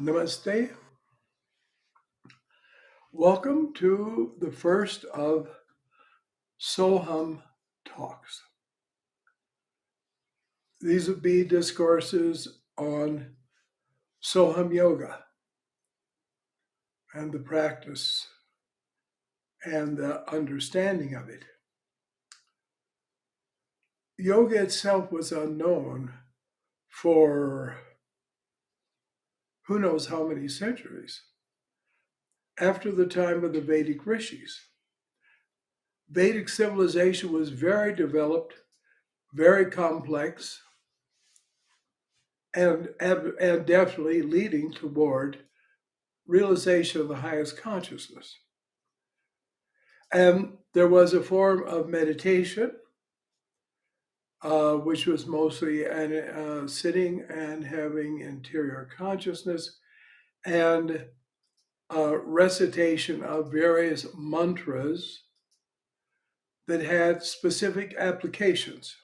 Namaste. Welcome to the first of Soham talks. These will be discourses on Soham Yoga and the practice and the understanding of it. Yoga itself was unknown for who knows how many centuries. After the time of the Vedic rishis, Vedic civilization was very developed, very complex, and definitely leading toward realization of the highest consciousness. And there was a form of meditation, which was mostly sitting and having interior consciousness and recitation of various mantras that had specific applications.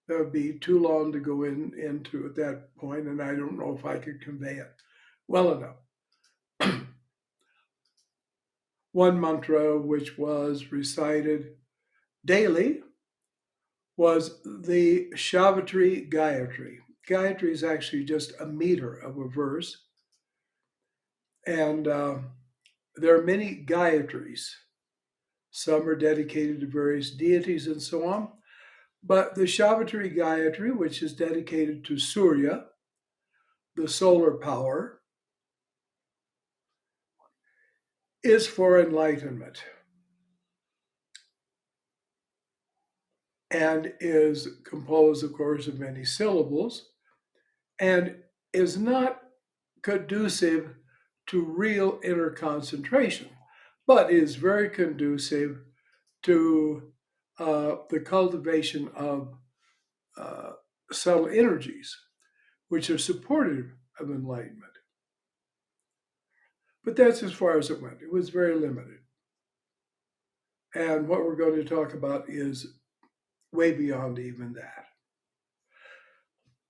That would be too long to go into at that point, and I don't know if I could convey it well enough. One mantra which was recited daily was the Savitri Gayatri. Gayatri is actually just a meter of a verse, and there are many Gayatris. Some are dedicated to various deities and so on. But the Savitri Gayatri, which is dedicated to Surya, the solar power, is for enlightenment and is composed, of course, of many syllables and is not conducive to real inner concentration, but is very conducive to the cultivation of subtle energies, which are supportive of enlightenment. But that's as far as it went. It was very limited. And what we're going to talk about is way beyond even that.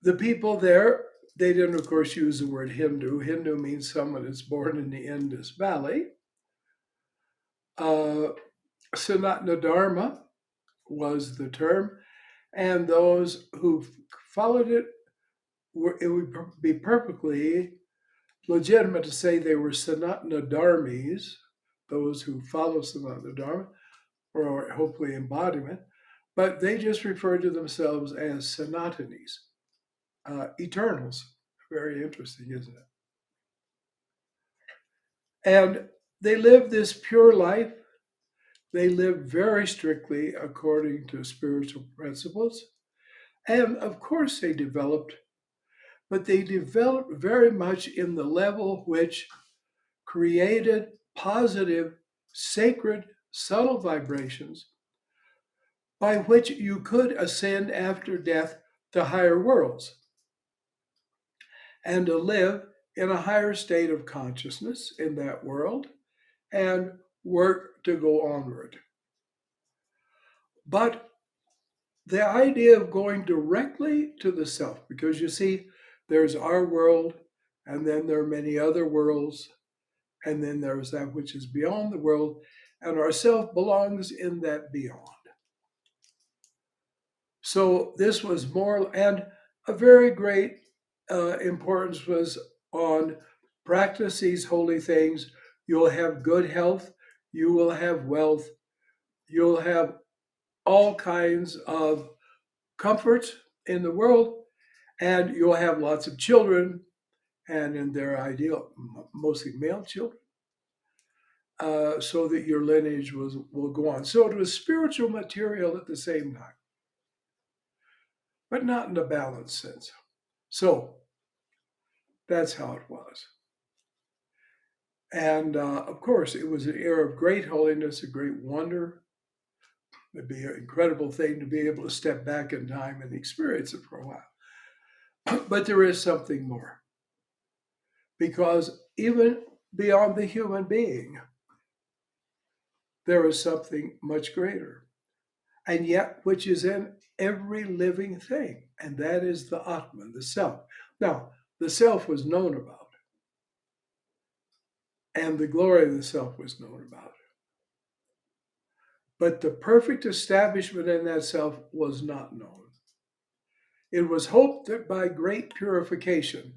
The people there, they didn't, of course, use the word Hindu. Hindu means someone that's born in the Indus Valley. Sanatana Dharma was the term, and those who followed it, it would be perfectly legitimate to say they were Sanatana Dharmis, those who follow Sanatana Dharma, or hopefully embodiment, but they just refer to themselves as Sanatanis, eternals. Very interesting, isn't it? And they live this pure life. They live very strictly according to spiritual principles. And of course they developed, but they developed very much in the level which created positive, sacred, subtle vibrations by which you could ascend after death to higher worlds and to live in a higher state of consciousness in that world and work to go onward. But the idea of going directly to the self, because you see, there's our world, and then there are many other worlds, and then there's that which is beyond the world, and our self belongs in that beyond. So this was more, and a very great importance was on practice these holy things. You'll have good health, you will have wealth, you'll have all kinds of comforts in the world, and you'll have lots of children, and in their ideal, mostly male children, so that your lineage will go on. So it was spiritual material at the same time, but not in a balanced sense. So that's how it was. And of course, it was an era of great holiness, a great wonder. It'd be an incredible thing to be able to step back in time and experience it for a while. But there is something more. Because even beyond the human being, there is something much greater. And yet, which is in every living thing. And that is the Atman, the self. Now, the self was known about, and the glory of the self was known about. But the perfect establishment in that self was not known. It was hoped that by great purification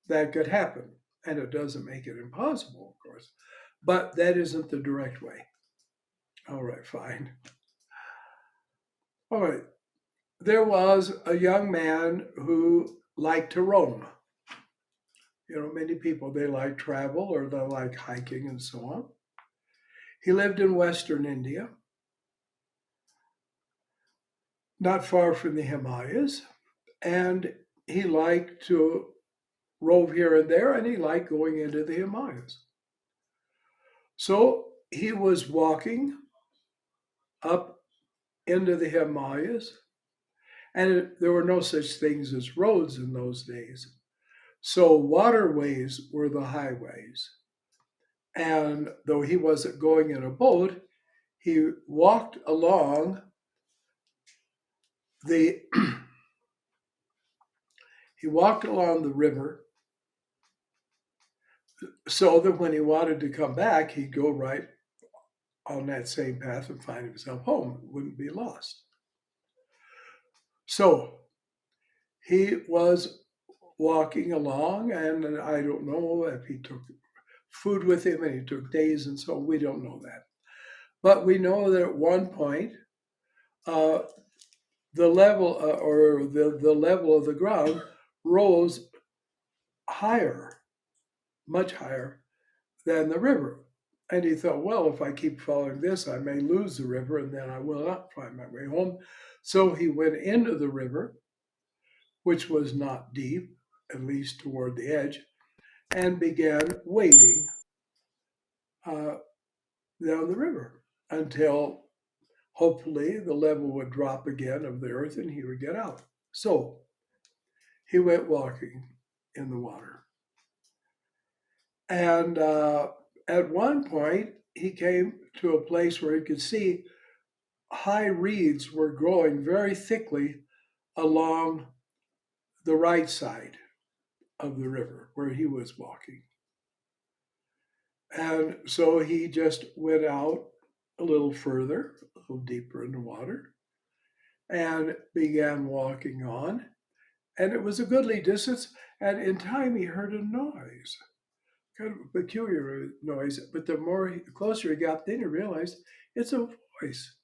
that could happen. And it doesn't make it impossible, of course, but that isn't the direct way. All right, fine. All right. There was a young man who liked to roam. You know, many people, they like travel or they like hiking and so on. He lived in Western India, not far from the Himalayas, and he liked to rove here and there, and he liked going into the Himalayas. So he was walking up into the Himalayas, and there were no such things as roads in those days. So waterways were the highways. And though he wasn't going in a boat, he walked along the he walked along the river so that when he wanted to come back, he'd go right on that same path and find himself home, wouldn't be lost. So he was walking along, and I don't know if he took food with him and he took days and so we don't know that. But we know that at one point, the level the level of the ground rose higher, much higher than the river. And he thought, well, if I keep following this, I may lose the river and then I will not find my way home. So he went into the river, which was not deep, at least toward the edge, and began wading down the river until hopefully the level would drop again of the earth and he would get out. So he went walking in the water. And at one point, he came to a place where he could see high reeds were growing very thickly along the right side of the river where he was walking. And so he just went out a little further, a little deeper in the water, and began walking on. And it was a goodly distance. And in time, he heard a noise, kind of a peculiar noise. But the closer he got, then he realized it's a voice,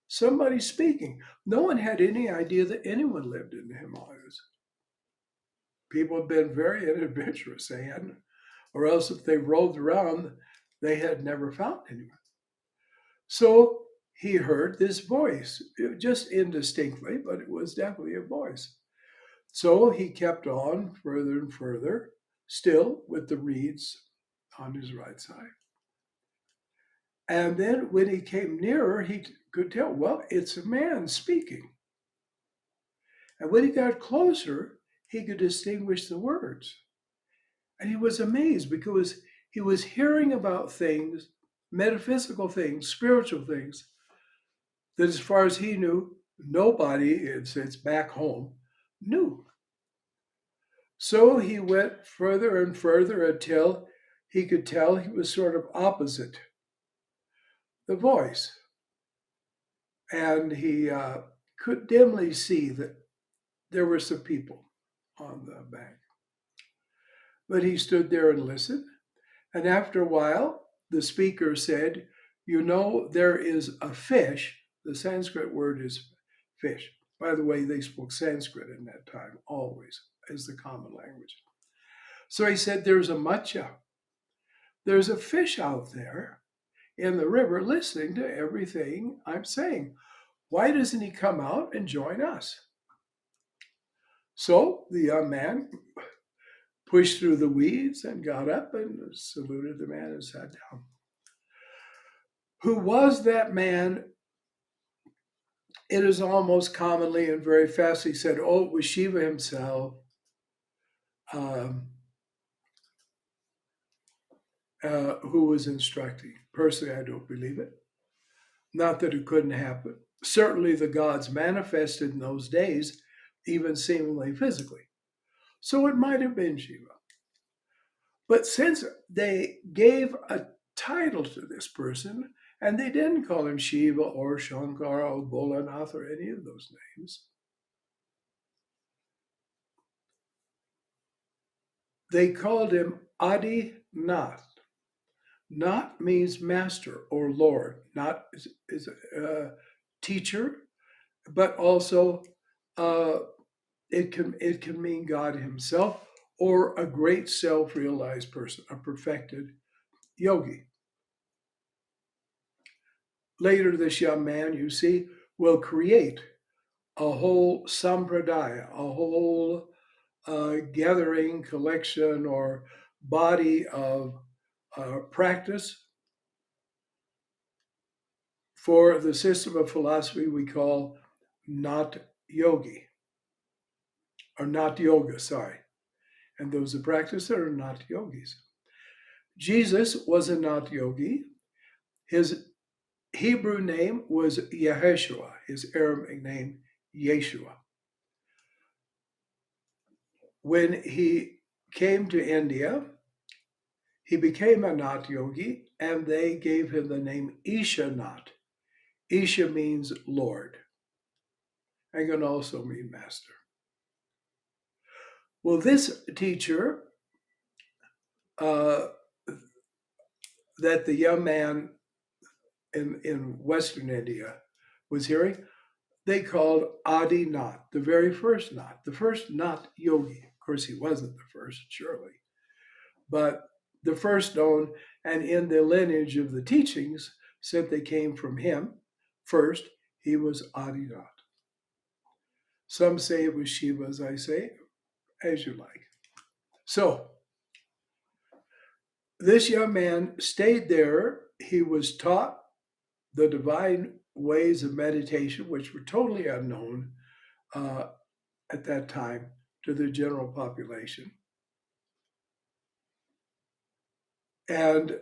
somebody speaking. No one had any idea that anyone lived in the Himalayas. People had been very adventurous, they hadn't, or else if they roved around, they had never found anyone. So he heard this voice, just indistinctly, but it was definitely a voice. So he kept on further and further, still with the reeds on his right side. And then when he came nearer, he could tell, well, it's a man speaking. And when he got closer, he could distinguish the words. And he was amazed because he was hearing about things, metaphysical things, spiritual things, that as far as he knew, nobody, since back home, knew. So he went further and further until he could tell he was sort of opposite the voice. And he could dimly see that there were some people on the bank. But he stood there and listened. And after a while, the speaker said, you know, there is a fish. The Sanskrit word is fish. By the way, they spoke Sanskrit in that time, always, as the common language. So he said, there's a matcha. There's a fish out there in the river listening to everything I'm saying. Why doesn't he come out and join us? So the young man pushed through the weeds and got up and saluted the man and sat down. Who was that man? It is almost commonly and very fast. He said, oh, it was Shiva himself. Who was instructing. Personally, I don't believe it. Not that it couldn't happen. Certainly the gods manifested in those days, even seemingly physically. So it might have been Shiva. But since they gave a title to this person, and they didn't call him Shiva or Shankara or Bholanath or any of those names, they called him Adi Nath. Nath means master or Lord. Nath is a teacher, but also uh, it can mean God Himself or a great self-realized person, a perfected yogi. Later, this young man, you see, will create a whole sampradaya, a whole gathering, collection, or body of practice for the system of philosophy we call Nath Yogi, or Nath Yoga, sorry. And those who practice it are Nath Yogis. Jesus was a Nath Yogi. His Hebrew name was Yeshua, his Arabic name, Yeshua. When he came to India, he became a Nath Yogi, and they gave him the name Isha Nath. Isha means Lord, and can also mean master. Well, this teacher uh, that the young man in Western India was hearing, they called Adi Nath, the very first Nath, the first Nath Yogi. Of course, he wasn't the first, surely, but the first known, and in the lineage of the teachings, since they came from him first, he was Adi Nath. Some say it was Shiva, as I say, as you like. So, this young man stayed there. He was taught the divine ways of meditation, which were totally unknown uh, at that time to the general population. And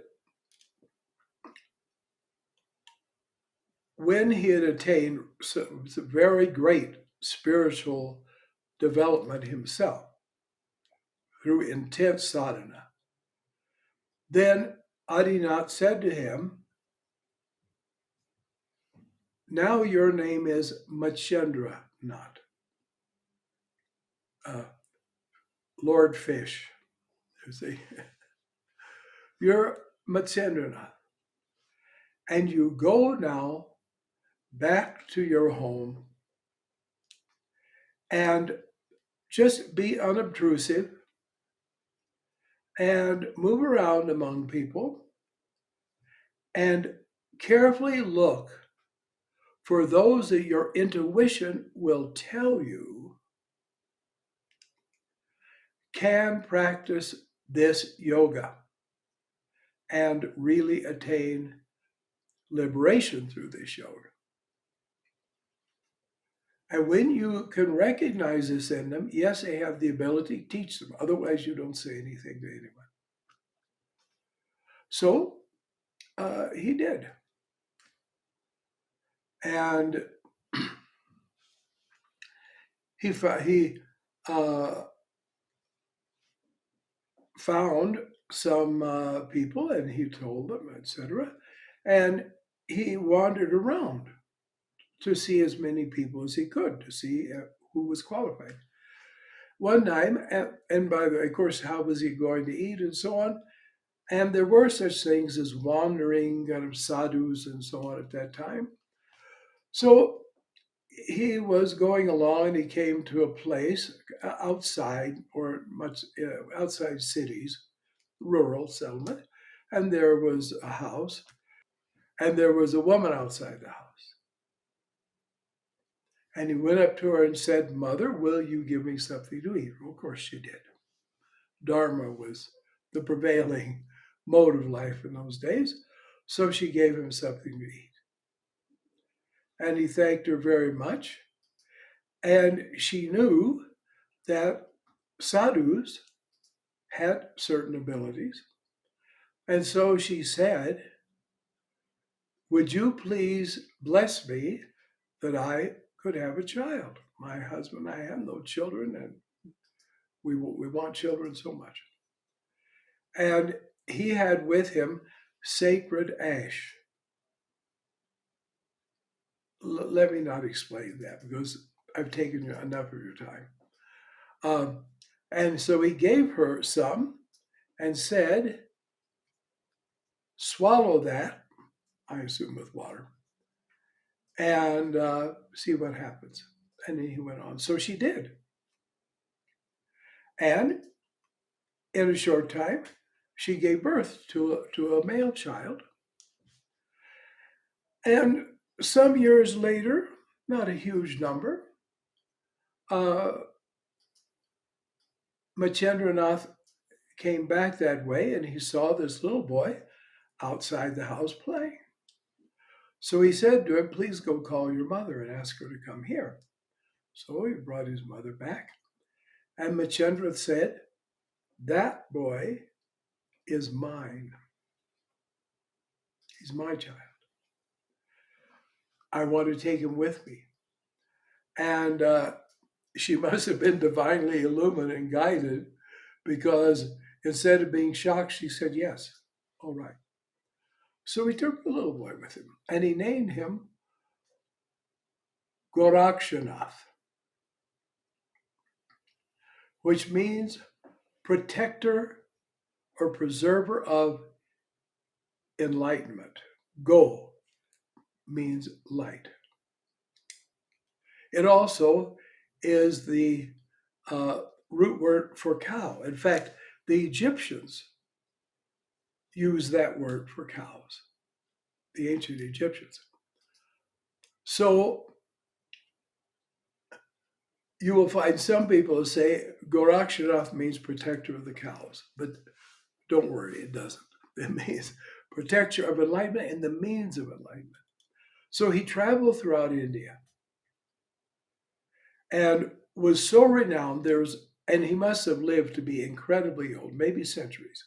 when he had attained some very great spiritual development himself through intense sadhana, then Adi Nath said to him, "Now your name is Matsyendranath, uh, Lord Fish. You see, you're Matsyendranath, and you go now back to your home and just be unobtrusive and move around among people and carefully look for those that your intuition will tell you can practice this yoga and really attain liberation through this yoga. And when you can recognize this in them, yes, they have the ability, teach them. Otherwise, you don't say anything to anyone." So he did. And he found some people, and he told them, etc. And he wandered around to see as many people as he could, to see who was qualified. One time, and by the way, of course, how was he going to eat and so on? And there were such things as wandering kind of sadhus and so on at that time. So he was going along, and he came to a place outside, or much outside cities, rural settlement, and there was a house, and there was a woman outside the house. And he went up to her and said, "Mother, will you give me something to eat?" Well, of course she did. Dharma was the prevailing mode of life in those days, so she gave him something to eat. And he thanked her very much. And she knew that sadhus had certain abilities. And so she said, "Would you please bless me that I could have a child? My husband, I have no children, and We want children so much. And he had with him sacred ash. Let me not explain that because I've taken enough of your time. And so he gave her some and said, swallow that, I assume with water, and see what happens. And then he went on. So she did. And in a short time, she gave birth to a male child. And some years later, not a huge number, uh, Matsyendranath came back that way and he saw this little boy outside the house playing. So he said to him, please go call your mother and ask her to come here. So he brought his mother back. And Matsyendranath said, that boy is mine. He's my child. I want to take him with me. And she must have been divinely illuminated and guided because instead of being shocked, she said, yes, all right. So he took the little boy with him and he named him Gorakhnath, which means protector or preserver of enlightenment. Go means light. It also is the root word for cow. In fact, the Egyptians used that word for cows, the ancient Egyptians. So you will find some people who say Gorakhnath means protector of the cows, but don't worry, it doesn't. It means protector of enlightenment and the means of enlightenment. So he traveled throughout India and was so renowned. And he must have lived to be incredibly old, maybe centuries,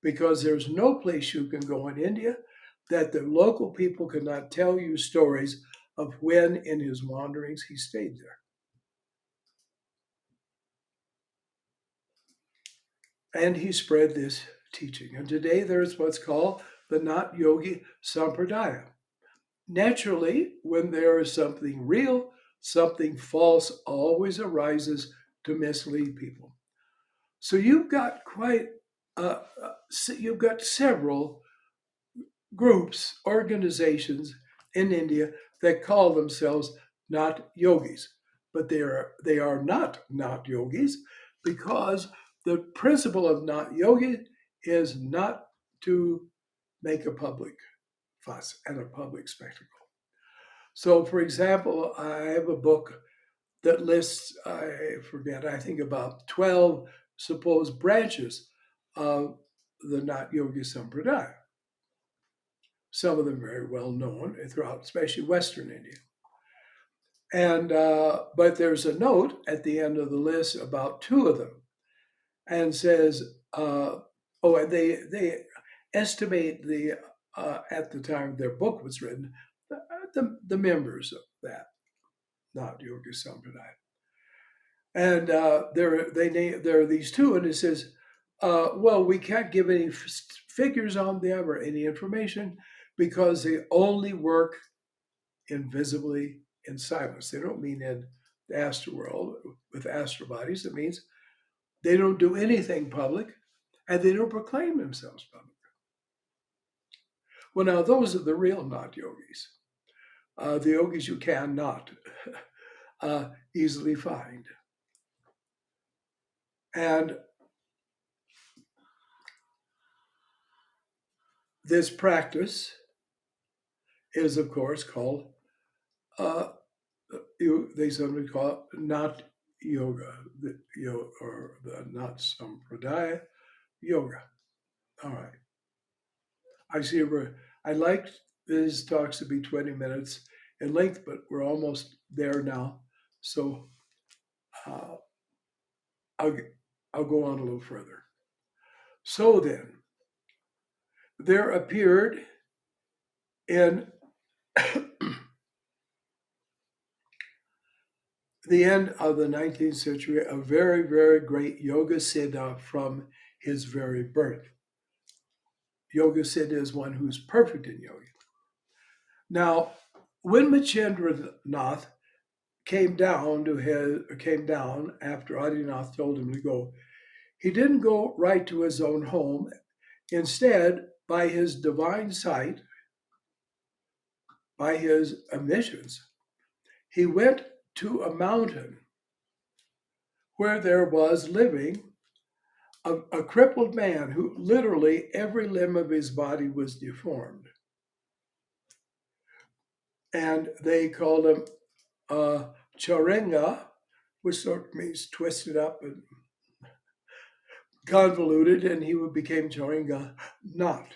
because there's no place you can go in India that the local people could not tell you stories of when in his wanderings he stayed there. And he spread this teaching. And today there's what's called the Nath Yogi Sampradaya. Naturally, when there is something real, something false always arises to mislead people. So you've got you've got several groups, organizations in India that call themselves Nath Yogis, but they are not Nath Yogis because the principle of Nath Yogi is not to make a public fuss and a public spectacle. So, for example, I have a book that lists, I think about 12 supposed branches of the Nath Yogi Sampradaya. Some of them very well known throughout, especially Western India. And but there's a note at the end of the list about two of them, and says, and they estimate the at the time their book was written, the members of that Nath Yogi Sampradaya. And there are these two, and it says, well, we can't give any figures on them or any information because they only work invisibly in silence. They don't mean in the astral world with astral bodies. It means they don't do anything public and they don't proclaim themselves public. Well, now those are the real Nath Yogis, the yogis you cannot easily find. And this practice is, of course, called, they sometimes call it Nath Yoga, or the Nath Sampradaya Yoga. All right. I like these talks to be 20 minutes in length, but we're almost there now. So I'll go on a little further. So then, there appeared in the end of the 19th century, a very, very great Yoga Siddha from his very birth. Yoga Siddha is one who's perfect in yoga. Now, when Matsyendranath came down after Adi Nath told him to go, he didn't go right to his own home. Instead, by his divine sight, by his omniscience, he went to a mountain where there was living a crippled man who literally every limb of his body was deformed. And they called him Charinga, which sort of means twisted up and convoluted, and he became Charinga Nath.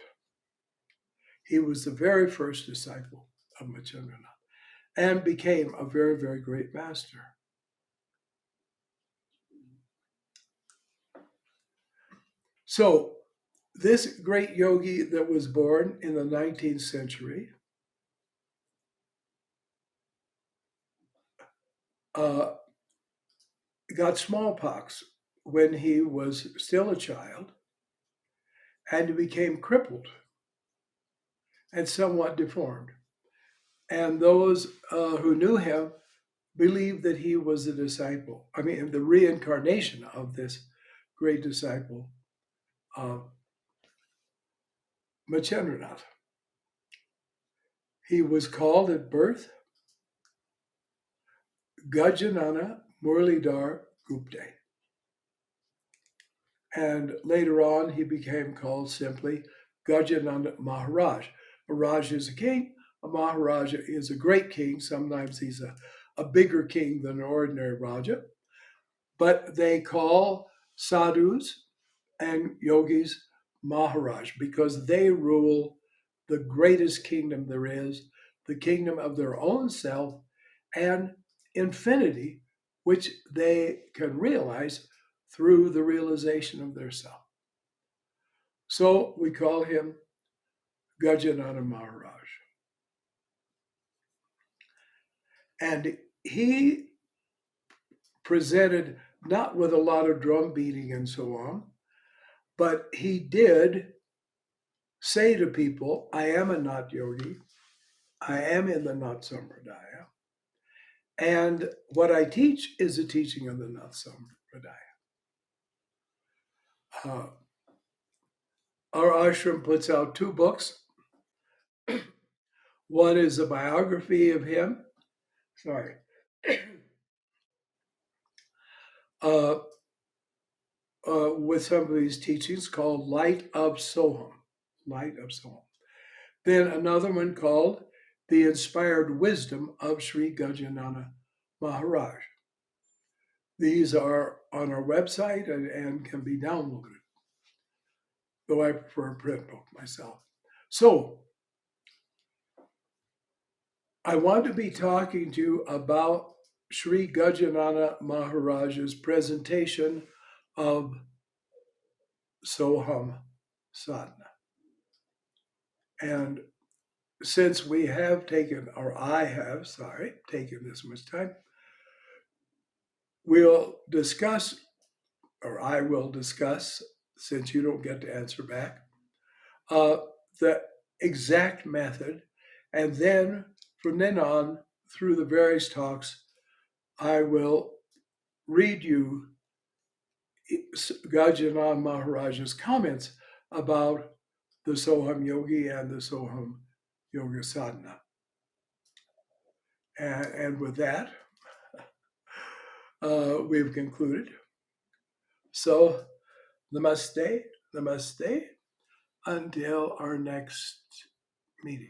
He was the very first disciple of Matsyendranath and became a very, very great master. So this great yogi that was born in the 19th century got smallpox when he was still a child, and he became crippled and somewhat deformed. And those who knew him believed that he was a disciple, the reincarnation of this great disciple, Matsyendranath. He was called at birth Gajanana Murlidhara Gupte. And later on, he became called simply Gajanana Maharaj. Maharaj is a king. A Maharaja is a great king. Sometimes he's a bigger king than an ordinary Raja. But they call sadhus and yogis Maharaj because they rule the greatest kingdom there is, the kingdom of their own self and infinity, which they can realize through the realization of their self. So we call him Gajanana Maharaj. And he presented not with a lot of drum beating and so on, but he did say to people, I am a Nath Yogi, I am in the Nath Sampradaya, and what I teach is the teaching of the Nath Sampradaya. Our ashram puts out 2 books. One is a biography of him, with some of his teachings called Light of Soham. Then another one called The Inspired Wisdom of Sri Gajanana Maharaj. These are on our website and can be downloaded, though I prefer a print book myself. So I want to be talking to you about Sri Gajanana Maharaj's presentation of Soham Sadhana. And since I have taken this much time, I will discuss, since you don't get to answer back, the exact method. And then from then on, through the various talks, I will read you Gajanana Maharaj's comments about the Soham Yogi and the Soham Yoga Sadhana. And with that, we've concluded. So, namaste, until our next meeting.